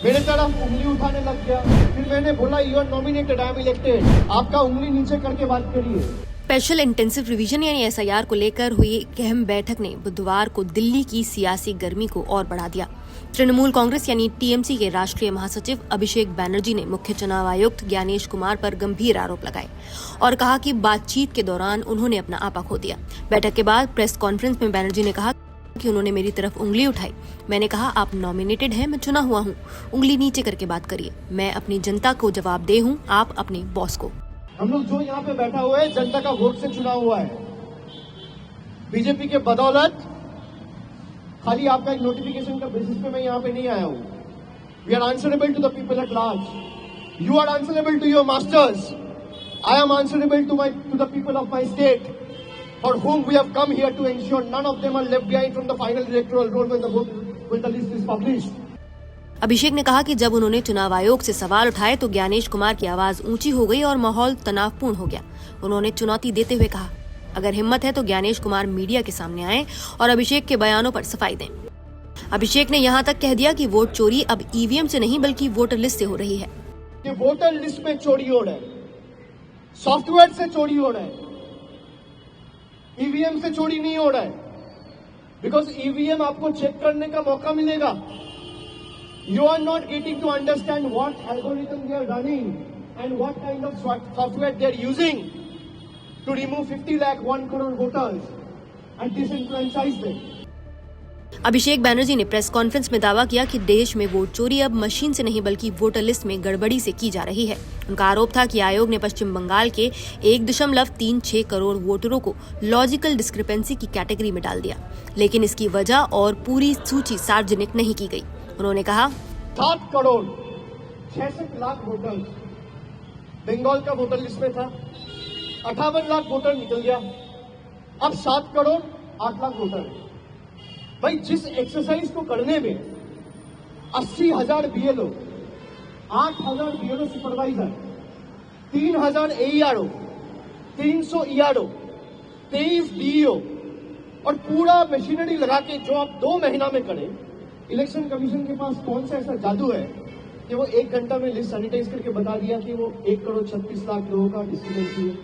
मेरे तरफ उंगली उठाने लग गया। फिर मैंने बोला you are nominated, I am elected. आपका उंगली नीचे करके बात करिए। स्पेशल इंटेंसिव रिवीजन यानी एसआईआर को लेकर हुई एक अहम बैठक ने बुधवार को दिल्ली की सियासी गर्मी को और बढ़ा दिया। तृणमूल कांग्रेस यानी टीएमसी के राष्ट्रीय महासचिव अभिषेक बैनर्जी ने मुख्य चुनाव आयुक्त ज्ञानेश कुमार पर गंभीर आरोप लगाए और कहा कि बातचीत के दौरान उन्होंने अपना आपा खो दिया। बैठक के बाद प्रेस कॉन्फ्रेंस में बैनर्जी ने कहा कि उन्होंने मेरी तरफ उंगली उठाई। मैंने कहा आप नॉमिनेटेड हैं, मैं चुना हुआ हूँ, उंगली नीचे करके बात करिए। मैं अपनी जनता को जवाबदेह हूँ, आप अपने बॉस को। हम लोग जो यहाँ पे बैठा हुआ है जनता का वोट से चुना हुआ है। बीजेपी के बदौलत खाली आपका एक नोटिफिकेशन का बेसिस पे मैं यहाँ पे नहीं आया हूँ। We are answerable to the people at large. You are answerable to your masters. I am answerable to the people of my state for whom we have come here to ensure none of them are left behind from the final electoral roll when the list is published. अभिषेक ने कहा कि जब उन्होंने चुनाव आयोग से सवाल उठाए तो ज्ञानेश कुमार की आवाज ऊंची हो गई और माहौल तनावपूर्ण हो गया। उन्होंने चुनौती देते हुए कहा, अगर हिम्मत है तो ज्ञानेश कुमार मीडिया के सामने आए और अभिषेक के बयानों पर सफाई दें। अभिषेक ने यहाँ तक कह दिया कि वोट चोरी अब ईवीएम से नहीं बल्कि वोटर लिस्ट से हो रही है। ये वोटर लिस्ट में चोरी हो रहा है, सॉफ्टवेयर से चोरी हो रहा है, ईवीएम से चोरी नहीं हो रहा है। बिकॉज ईवीएम आपको चेक करने का मौका मिलेगा। You are not getting to understand what algorithm they are running and what kind of software they are using to remove 50 lakh 1 crore voters and disenfranchise them. Abhishek Banerjee ने प्रेस कॉन्फ्रेंस में दावा किया कि देश में वोट चोरी अब मशीन से नहीं बल्कि वोटर लिस्ट में गड़बड़ी से की जा रही है। उनका आरोप था कि आयोग ने पश्चिम बंगाल के 1.36 करोड़ वोटरों को लॉजिकल डिस्क्रिपेंसी की कैटेगरी में डाल दिया, लेकिन इसकी वजह और पूरी सूची सार्वजनिक नहीं की गई। उन्होंने कहा 7 करोड़ 66 लाख वोटर बंगाल का वोटर लिस्ट में था। 58 लाख वोटर निकल गया, अब 7 करोड़ 8 लाख वोटर है। भाई जिस एक्सरसाइज को करने में 80,000 BLO, 8,000 BLO supervisor, 3,000 AERO, 300 ERO, 23 DEO और पूरा मशीनरी लगा के जो आप 2 महीना में करें, इलेक्शन कमीशन के पास कौन सा ऐसा जादू है कि वो 1 घंटा में लिस्ट सैनिटाइज करके बता दिया कि वो 1 करोड़ 36 लाख लोगों का डिस्क्रिपेंसी है।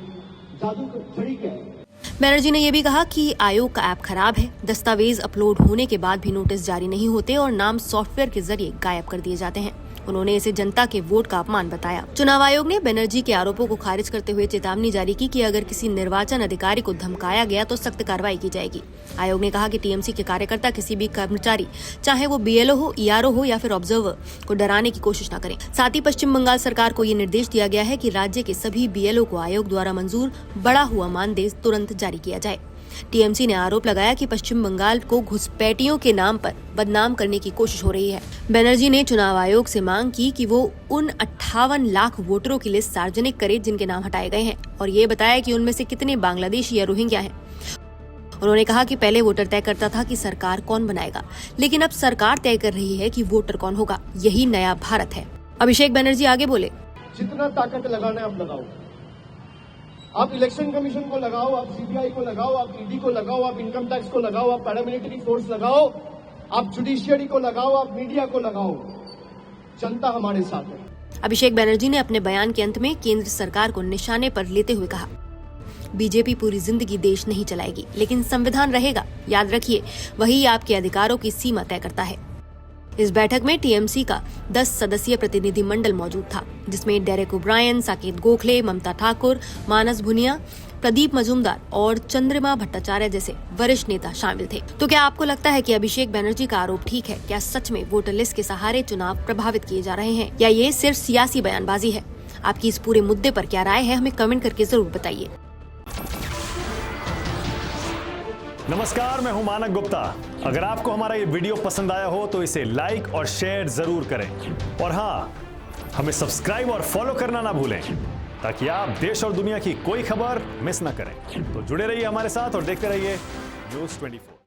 जादू का छड़ी क्या है? बैनर्जी ने यह भी कहा कि आयोग का ऐप खराब है, दस्तावेज अपलोड होने के बाद भी नोटिस जारी नहीं होते और नाम सॉफ्टवेयर के जरिए गायब कर दिए जाते हैं। उन्होंने इसे जनता के वोट का अपमान बताया। चुनाव आयोग ने बैनर्जी के आरोपों को खारिज करते हुए चेतावनी जारी की कि अगर किसी निर्वाचन अधिकारी को धमकाया गया तो सख्त कार्रवाई की जाएगी। आयोग ने कहा कि टीएमसी के कार्यकर्ता किसी भी कर्मचारी, चाहे वो बीएलओ हो, ईआरओ हो या फिर ऑब्जर्वर, को डराने की कोशिश न करें। साथ ही पश्चिम बंगाल सरकार को ये निर्देश दिया गया है कि राज्य के सभी बीएलओ को आयोग द्वारा मंजूर बढ़ा हुआ मानदेय तुरंत जारी किया जाए। टीएमसी ने आरोप लगाया कि पश्चिम बंगाल को घुसपैठियों के नाम पर बदनाम करने की कोशिश हो रही है। बैनर्जी ने चुनाव आयोग से मांग की कि वो उन 58 लाख वोटरों की लिस्ट सार्वजनिक करे जिनके नाम हटाए गए हैं और ये बताया कि उनमें से कितने बांग्लादेशी या रोहिंग्या हैं। उन्होंने कहा कि पहले वोटर तय करता था कि सरकार कौन बनाएगा, लेकिन अब सरकार तय कर रही है कि वोटर कौन होगा। यही नया भारत है। अभिषेक बैनर्जी आगे बोले, जितना ताकत लगाना है आप लगाओ। आप इलेक्शन कमीशन को लगाओ, आप सीबीआई को लगाओ, आप ईडी को लगाओ, आप इनकम टैक्स को लगाओ, आप पैरामिलिट्री फोर्स लगाओ, आप जुडिशियरी को लगाओ, आप मीडिया को लगाओ। जनता हमारे साथ है। अभिषेक बैनर्जी ने अपने बयान के अंत में केंद्र सरकार को निशाने पर लेते हुए कहा, बीजेपी पूरी जिंदगी देश नहीं चलाएगी, लेकिन संविधान रहेगा। याद रखिए, वही आपके अधिकारों की सीमा तय करता है। इस बैठक में टीएमसी का 10 सदस्यीय प्रतिनिधिमंडल मौजूद था, जिसमें डेरेक ओब्रायन, साकेत गोखले, ममता ठाकुर, मानस भुनिया, प्रदीप मजूमदार और चंद्रिमा भट्टाचार्य जैसे वरिष्ठ नेता शामिल थे। तो क्या आपको लगता है कि अभिषेक बैनर्जी का आरोप ठीक है? क्या सच में वोटर लिस्ट के सहारे चुनाव प्रभावित किए जा रहे हैं या ये सिर्फ सियासी बयानबाजी है? आपकी इस पूरे मुद्दे पर क्या राय है, हमें कमेंट करके जरूर बताइए। नमस्कार, मैं हूं मानक गुप्ता। अगर आपको हमारा ये वीडियो पसंद आया हो तो इसे लाइक और शेयर जरूर करें और हाँ, हमें सब्सक्राइब और फॉलो करना ना भूलें ताकि आप देश और दुनिया की कोई खबर मिस ना करें। तो जुड़े रहिए हमारे साथ और देखते रहिए न्यूज़ 24।